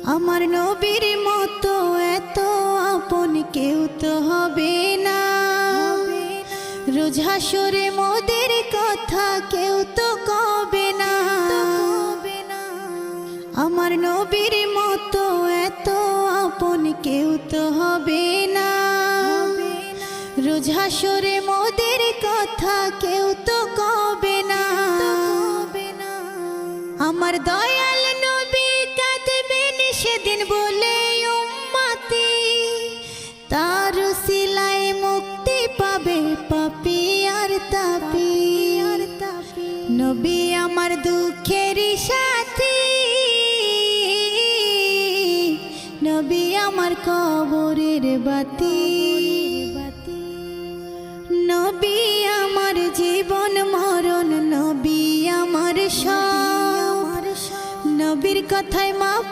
আমার নবীর মতো এত আপন কেউ তো হবে না। রোজ হাসরে মোদের কথা কেউ তো কবে না। আমার নবীর মতো এত আপন কেউ তো হবে না। রোজ হাসরে মোদের কথা কেউ তো কবে না। আমার দয়াল নবী কাঁদবেন সেদিন বলে উম্মতি, তার উসিলায় মুক্তি পাবে পাপী আর তাপী। নবী আমার দুঃখের সাথী, নবী আমার কবরের বাতি। নবী আমার জীবন মরণ, নবী আমার সব। নবীর কথায় মাফ